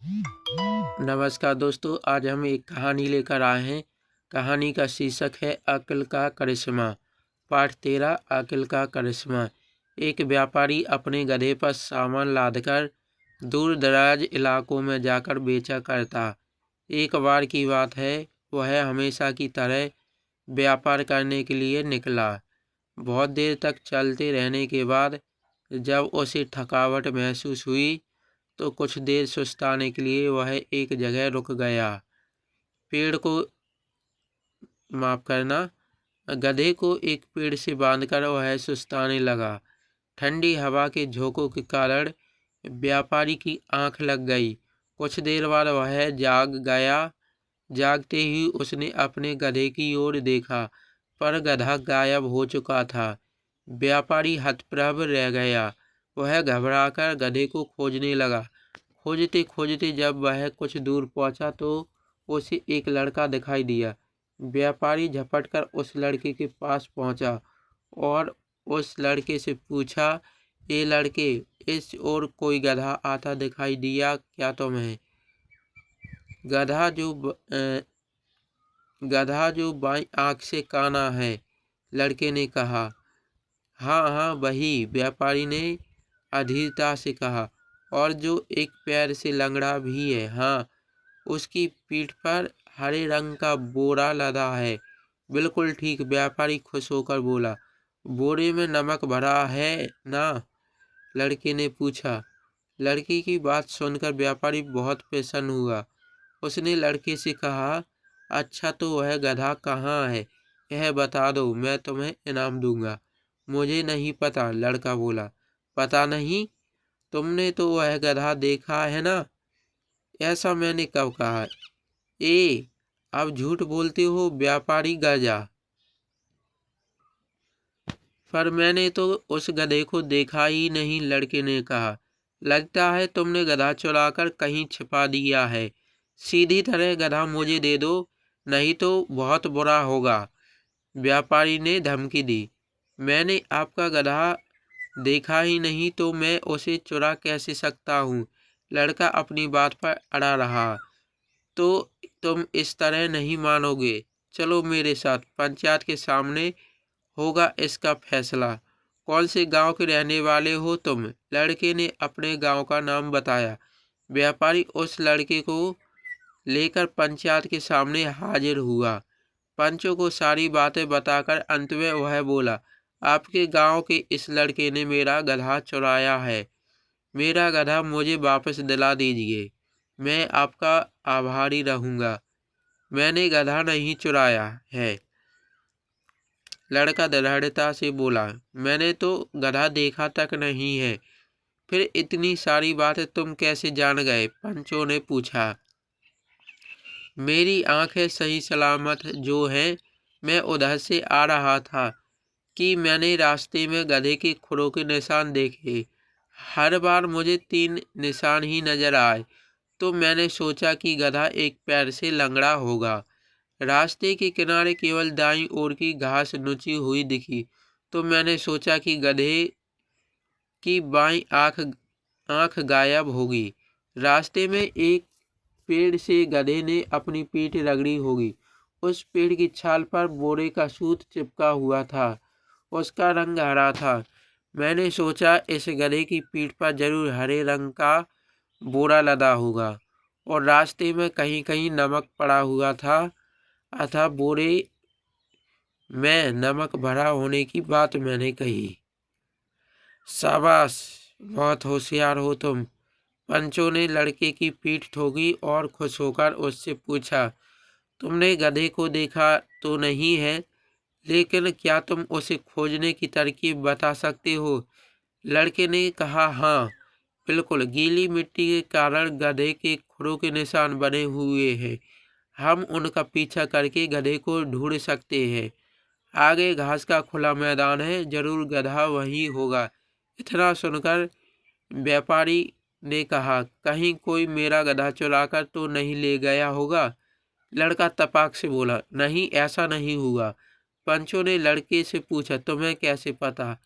नमस्कार दोस्तों, आज हम एक कहानी लेकर आए हैं। कहानी का शीर्षक है अक्ल का करिश्मा। पाठ 13 अक्ल का करिश्मा। एक व्यापारी अपने गधे पर सामान लादकर दूर दराज इलाकों में जाकर बेचा करता। एक बार की बात है, वह हमेशा की तरह व्यापार करने के लिए निकला। बहुत देर तक चलते रहने के बाद जब उसे थकावट महसूस हुई तो कुछ देर सुस्ताने के लिए वह एक जगह रुक गया। पेड़ को माफ करना गधे को एक पेड़ से बांधकर वह सुस्ताने लगा। ठंडी हवा के झोंकों के कारण व्यापारी की आंख लग गई। कुछ देर बाद वह जाग गया। जागते ही उसने अपने गधे की ओर देखा, पर गधा गायब हो चुका था। व्यापारी हतप्रभ रह गया। वह घबराकर गधे को खोजने लगा। खोजते खोजते जब वह कुछ दूर पहुंचा तो उसे एक लड़का दिखाई दिया। व्यापारी झपटकर उस लड़के के पास पहुंचा और उस लड़के से पूछा, ए लड़के, इस ओर कोई गधा आता दिखाई दिया क्या तुम्हें? गधा जो बाईं आंख से काना है, लड़के ने कहा। हाँ हाँ, वही, व्यापारी ने अधीरता से कहा। और जो एक पैर से लंगड़ा भी है, हाँ, उसकी पीठ पर हरे रंग का बोरा लदा है। बिल्कुल ठीक, व्यापारी खुश होकर बोला। बोरे में नमक भरा है ना? लड़के ने पूछा। लड़के की बात सुनकर व्यापारी बहुत प्रसन्न हुआ। उसने लड़के से कहा, अच्छा, तो वह गधा कहाँ है, यह बता दो, मैं तुम्हें इनाम दूंगा। मुझे नहीं पता, लड़का बोला। पता नहीं? तुमने तो वह गधा देखा है ना? ऐसा मैंने कब कहा? ए, अब झूठ बोलते हो, व्यापारी गरजा। पर मैंने तो उस गधे को देखा ही नहीं, लड़के ने कहा। लगता है तुमने गधा चुराकर कहीं छिपा दिया है। सीधी तरह गधा मुझे दे दो, नहीं तो बहुत बुरा होगा, व्यापारी ने धमकी दी। मैंने आपका गधा देखा ही नहीं तो मैं उसे चुरा कैसे सकता हूँ? लड़का अपनी बात पर अड़ा रहा। तो तुम इस तरह नहीं मानोगे। चलो मेरे साथ, पंचायत के सामने होगा इसका फैसला। कौन से गांव के रहने वाले हो तुम? लड़के ने अपने गांव का नाम बताया। व्यापारी उस लड़के को लेकर पंचायत के सामने हाजिर हुआ। पंचों को सारी बातें बताकर अंत में वह बोला, आपके गांव के इस लड़के ने मेरा गधा चुराया है। मेरा गधा मुझे वापस दिला दीजिए, मैं आपका आभारी रहूंगा। मैंने गधा नहीं चुराया है, लड़का दृढ़ता से बोला। मैंने तो गधा देखा तक नहीं है। फिर इतनी सारी बातें तुम कैसे जान गए? पंचों ने पूछा। मेरी आंखें सही सलामत जो हैं। मैं उधर से आ रहा था कि मैंने रास्ते में गधे के खुरों के निशान देखे। हर बार मुझे 3 निशान ही नजर आए, तो मैंने सोचा कि गधा एक पैर से लंगड़ा होगा। रास्ते के किनारे केवल दाईं ओर की घास नुची हुई दिखी, तो मैंने सोचा कि गधे की बाईं आंख गायब होगी। रास्ते में एक पेड़ से गधे ने अपनी पीठ रगड़ी होगी। उस पेड़ की छाल पर बोरे का सूत चिपका हुआ था। उसका रंग हरा था। मैंने सोचा इस गधे की पीठ पर जरूर हरे रंग का बोरा लदा होगा और रास्ते में कहीं कहीं नमक पड़ा हुआ था, अतः बोरे में नमक भरा होने की बात मैंने कही। शाबाश, बहुत होशियार हो तुम। पंचों ने लड़के की पीठ ठोकी और खुश होकर उससे पूछा, तुमने गधे को देखा तो नहीं है, लेकिन क्या तुम उसे खोजने की तरकीब बता सकते हो? लड़के ने कहा, हाँ, बिल्कुल। गीली मिट्टी के कारण गधे के खुरों के निशान बने हुए हैं। हम उनका पीछा करके गधे को ढूंढ सकते हैं। आगे घास का खुला मैदान है, जरूर गधा वहीं होगा। इतना सुनकर व्यापारी ने कहा, कहीं कोई मेरा गधा चुराकर तो नहीं ले गया होगा? लड़का तपाक से बोला, नहीं, ऐसा नहीं हुआ। पंचों ने लड़के से पूछा, तुम्हें कैसे पता?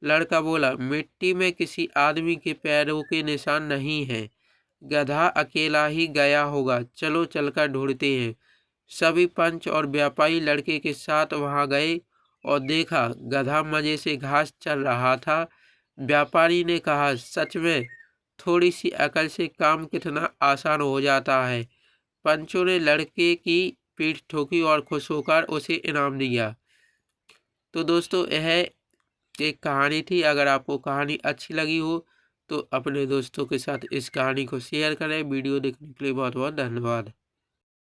लड़का बोला, मिट्टी में किसी आदमी के पैरों के निशान नहीं हैं। गधा अकेला ही गया होगा, चलो चलकर ढूंढते हैं। सभी पंच और व्यापारी लड़के के साथ वहां गए और देखा गधा मजे से घास चल रहा था। व्यापारी ने कहा, सच में थोड़ी सी अकल से काम कितना आसान हो जाता है। पंचों ने लड़के की पीठ ठोकी और खुश होकर उसे इनाम दिया। तो दोस्तों यह एक कहानी थी। अगर आपको कहानी अच्छी लगी हो तो अपने दोस्तों के साथ इस कहानी को शेयर करें। वीडियो देखने के लिए बहुत बहुत धन्यवाद।